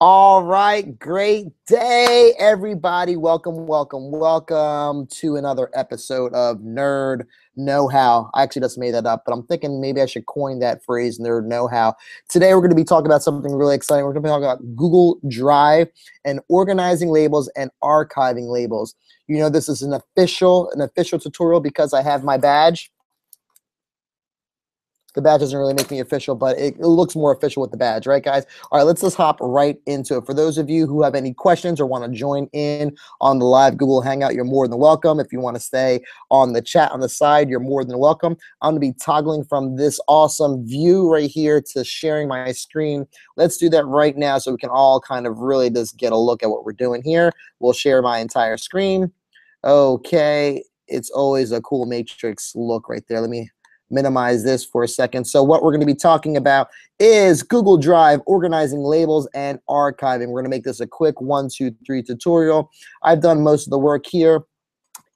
All right, great day, everybody. Welcome to another episode of Nerd Know How. I actually just made that up, but I'm thinking maybe I should coin that phrase, Nerd Know How. Today, we're going to be talking about something really exciting. We're going to be talking about Google Drive and organizing labels and archiving labels. You know, this is an official tutorial because I have my badge. The badge doesn't really make me official, but it looks more official with the badge, right, guys? All right, let's just hop right into it. For those of you who have any questions or want to join in on the live Google Hangout, you're more than welcome. If you want to stay on the chat on the side, you're more than welcome. I'm going to be toggling from this awesome view right here to sharing my screen. Let's do that right now so we can all kind of really just get a look at what we're doing here. We'll share my entire screen. Okay, it's always a cool matrix look right there. Let me minimize this for a second. So what we're going to be talking about is Google Drive, organizing labels and archiving. We're going to make this a quick 1, 2, 3 tutorial. I've done most of the work here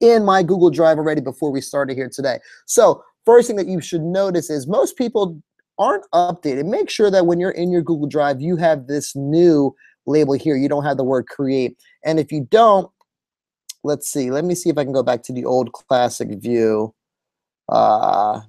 in my Google Drive already before we started here today. So first thing that you should notice is most people aren't updated. Make sure that when you're in your Google Drive, you have this new label here. You don't have the word create. And if you don't, let's see. Let me see if I can go back to the old classic view.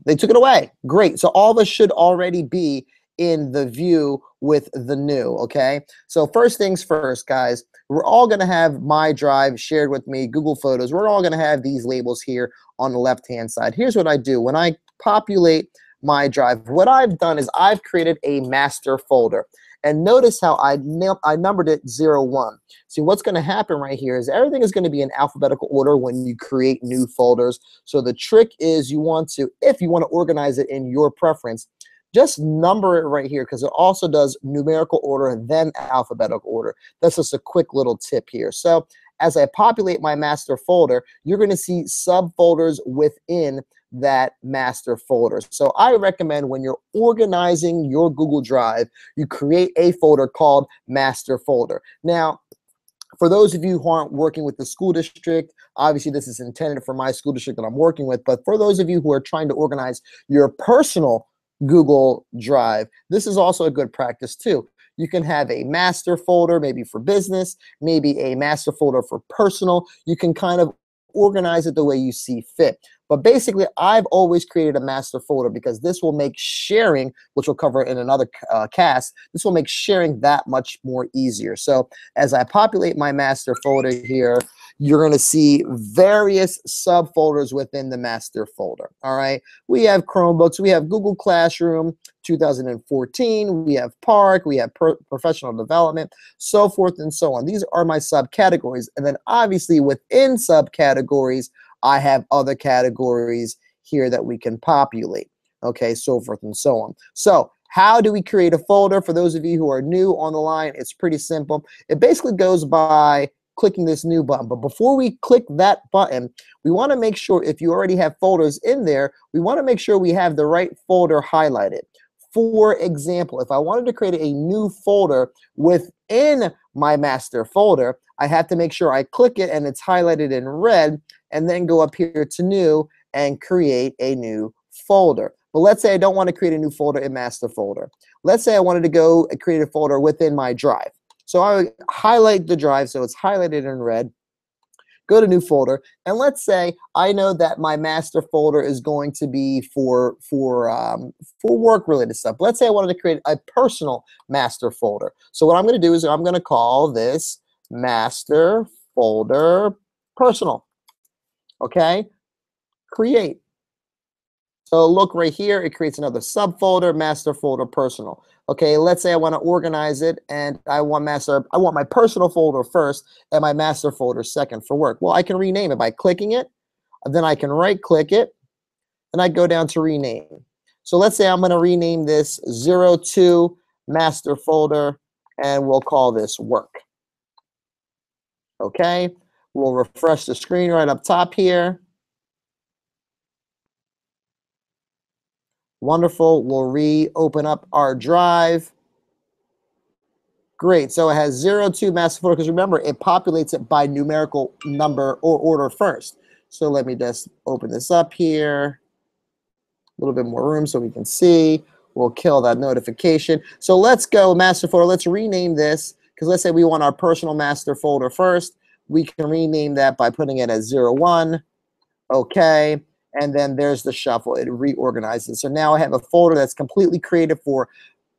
They took it away. Great. So all of us should already be in the view with the new, okay? So first things first, guys, we're all going to have My Drive shared with me, Google Photos. We're all going to have these labels here on the left-hand side. Here's what I do. When I populate My Drive, what I've done is I've created a master folder. And notice how I numbered it 0, 1. See, what's going to happen right here is everything is going to be in alphabetical order when you create new folders. So the trick is you want to, if you want to organize it in your preference, just number it right here because it also does numerical order and then alphabetical order. That's just a quick little tip here. So as I populate my master folder, you're going to see subfolders within that master folder. So I recommend when you're organizing your Google Drive, you create a folder called master folder. Now, for those of you who aren't working with the school district, obviously this is intended for my school district that I'm working with, but for those of you who are trying to organize your personal Google Drive, this is also a good practice too. You can have a master folder, maybe for business, maybe a master folder for personal. You can kind of organize it the way you see fit. But basically, I've always created a master folder because this will make sharing, which we'll cover in another cast, this will make sharing that much more easier. So as I populate my master folder here, you're going to see various subfolders within the master folder. All right. We have Chromebooks. We have Google Classroom 2014. We have Park. We have Professional Development, so forth and so on. These are my subcategories. And then obviously within subcategories, I have other categories here that we can populate. Okay, so forth and so on. So how do we create a folder? For those of you who are new on the line, it's pretty simple. It basically goes by clicking this new button. But before we click that button, we want to make sure if you already have folders in there, we want to make sure we have the right folder highlighted. For example, if I wanted to create a new folder within my master folder, I have to make sure I click it and it's highlighted in red, and then go up here to new and create a new folder. But let's say I don't want to create a new folder in master folder. Let's say I wanted to go create a folder within my drive. So I would highlight the drive so it's highlighted in red, go to new folder, and let's say I know that my master folder is going to be for work-related stuff. Let's say I wanted to create a personal master folder. So what I'm going to do is I'm going to call this master folder personal. Okay, create. So look right here, it creates another subfolder, master folder personal. Okay, let's say I want to organize it and I want my personal folder first and my master folder second for work. Well, I can rename it by clicking it, and then I can right click it, and I go down to rename. So let's say I'm going to rename this 02 master folder, and we'll call this work. Okay, we'll refresh the screen right up top here. Wonderful. We'll reopen up our drive. Great. So it has 02 master folder because remember, it populates it by numerical number or order first. So let me just open this up here. A little bit more room so we can see. We'll kill that notification. So let's go master folder. Let's rename this because let's say we want our personal master folder first. We can rename that by putting it as 01. Okay. And then there's the shuffle. It reorganizes. So now I have a folder that's completely created for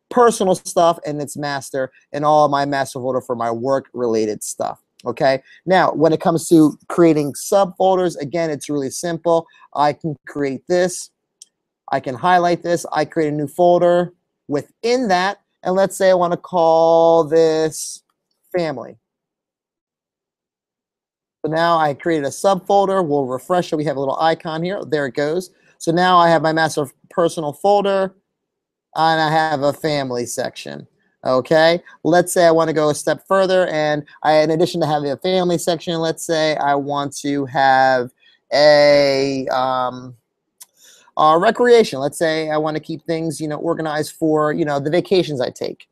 personal stuff and it's master, and all of my master folder for my work related stuff. Okay. Now, when it comes to creating subfolders, again, it's really simple. I can create this. I can highlight this. I create a new folder within that. And let's say I want to call this family. So now I created a subfolder. We'll refresh it. We have a little icon here. There it goes. So now I have my master personal folder and I have a family section. Okay, let's say I want to go a step further, and in addition to having a family section, let's say I want to have a recreation. Let's say I want to keep things, organized for, the vacations I take.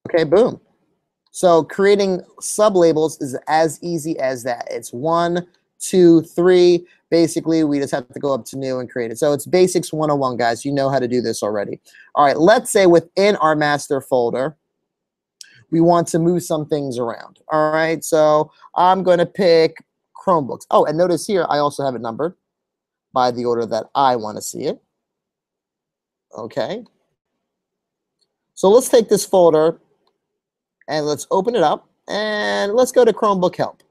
Okay, boom. So creating sublabels is as easy as that. It's 1, 2, 3. Basically, we just have to go up to new and create it. So it's Basics 101, guys. You know how to do this already. All right, let's say within our master folder, we want to move some things around. All right, so I'm going to pick Chromebooks. Oh, and notice here, I also have it numbered by the order that I want to see it. Okay. So let's take this folder and let's open it up and let's go to Chromebook Help.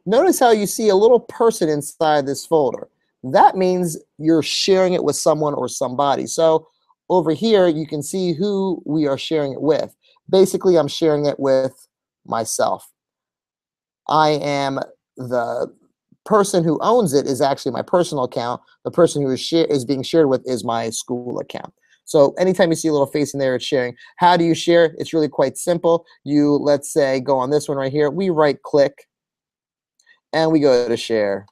Notice how you see a little person inside this folder. That means you're sharing it with someone or somebody. So over here, you can see who we are sharing it with. Basically, I'm sharing it with myself. I am the person who owns it is actually my personal account. The person who is being shared with is my school account. So anytime you see a little face in there, it's sharing. How do you share? It's really quite simple. You, let's say, go on this one right here. We right click and we go to share.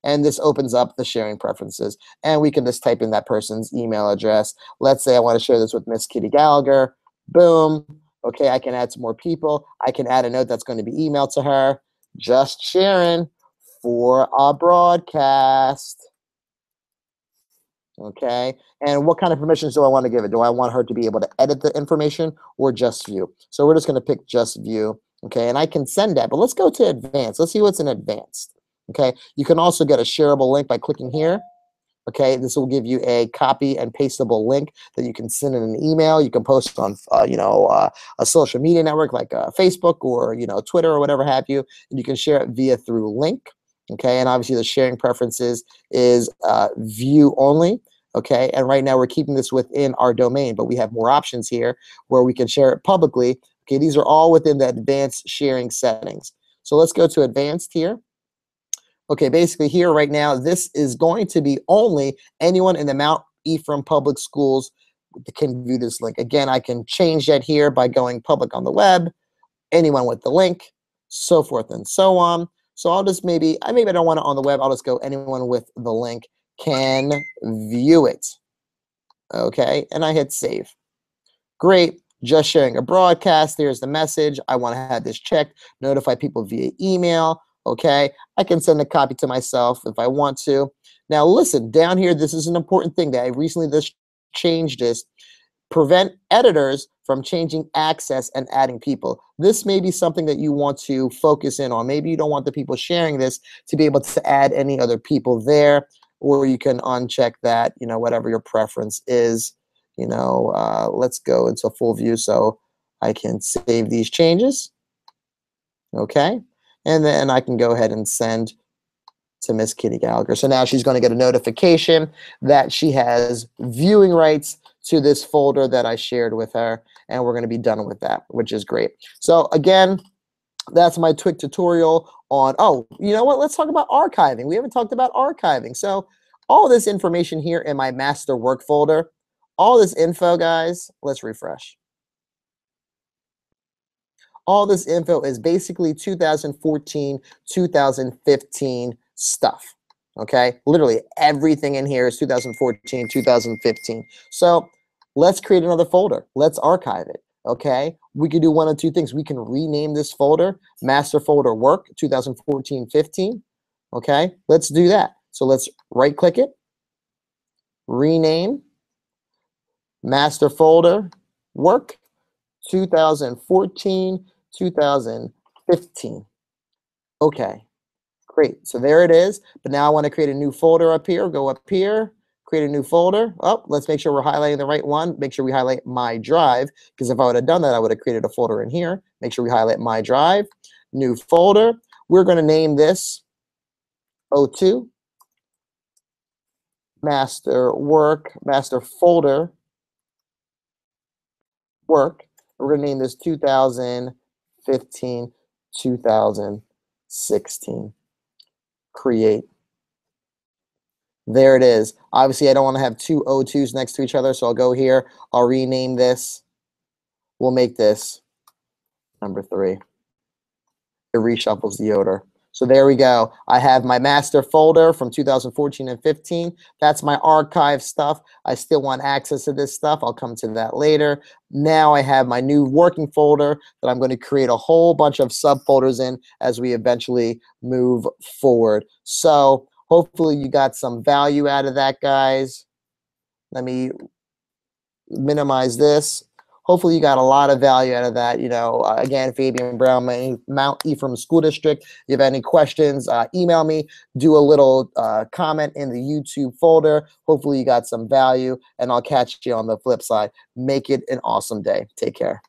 And this opens up the sharing preferences. And we can just type in that person's email address. Let's say I want to share this with Miss Kitty Gallagher. Boom. Okay, I can add some more people. I can add a note that's going to be emailed to her. Just sharing for a broadcast. Okay, and what kind of permissions do I want to give it? Do I want her to be able to edit the information or just view? So we're just going to pick just view. Okay, and I can send that, but let's go to advanced. Let's see what's in advanced. Okay, you can also get a shareable link by clicking here. Okay, this will give you a copy and pastable link that you can send in an email. You can post on, a social media network like Facebook or, Twitter or whatever have you, and you can share it via through link. Okay, and obviously the sharing preferences is view only. Okay, and right now we're keeping this within our domain, but we have more options here where we can share it publicly. Okay, these are all within the advanced sharing settings. So let's go to advanced here. Okay, basically here right now, this is going to be only anyone in the Mount Ephraim Public Schools that can view this link. Again, I can change that here by going public on the web, anyone with the link, so forth and so on. So I'll just maybe I don't want it on the web. I'll just go anyone with the link can view it. Okay, and I hit save. Great, just sharing a broadcast. There's the message. I want to have this checked, notify people via email. Okay, I can send a copy to myself if I want to. Now listen, down here, this is an important thing that I recently just changed this. Prevent editors from changing access and adding people. This may be something that you want to focus in on. Maybe you don't want the people sharing this to be able to add any other people there, or you can uncheck that, whatever your preference is. Let's go into full view so I can save these changes. Okay, and then I can go ahead and send to Miss Kitty Gallagher. So now she's going to get a notification that she has viewing rights to this folder that I shared with her, and we're going to be done with that, which is great. So again, that's my quick tutorial on, oh, you know what? Let's talk about archiving. We haven't talked about archiving. So all this information here in my master work folder, all this info, guys, let's refresh. All this info is basically 2014, 2015 stuff. Okay, literally everything in here is 2014, 2015. So let's create another folder. Let's archive it. Okay, we could do one of two things. We can rename this folder master folder work 2014-15. Okay, let's do that. So let's right click it, rename. master folder, work, 2014, 2015. Okay, great. So there it is. But now I want to create a new folder up here. Go up here, create a new folder. Oh, let's make sure we're highlighting the right one. Make sure we highlight my drive, because if I would have done that, I would have created a folder in here. Make sure we highlight my drive, new folder. We're going to name this O2, master work, master folder, work. We're going to name this 2015, 2016. Create. There it is. Obviously, I don't want to have two O2s next to each other, so I'll go here. I'll rename this. We'll make this number 3. It reshuffles the order. So there we go. I have my master folder from 2014 and 15. That's my archive stuff. I still want access to this stuff. I'll come to that later. Now I have my new working folder that I'm going to create a whole bunch of subfolders in as we eventually move forward. So hopefully you got some value out of that, guys. Let me minimize this. Hopefully you got a lot of value out of that. You know, again, Fabian Brown, Mount Ephraim School District. If you have any questions, email me. Do a little comment in the YouTube folder. Hopefully you got some value, and I'll catch you on the flip side. Make it an awesome day. Take care.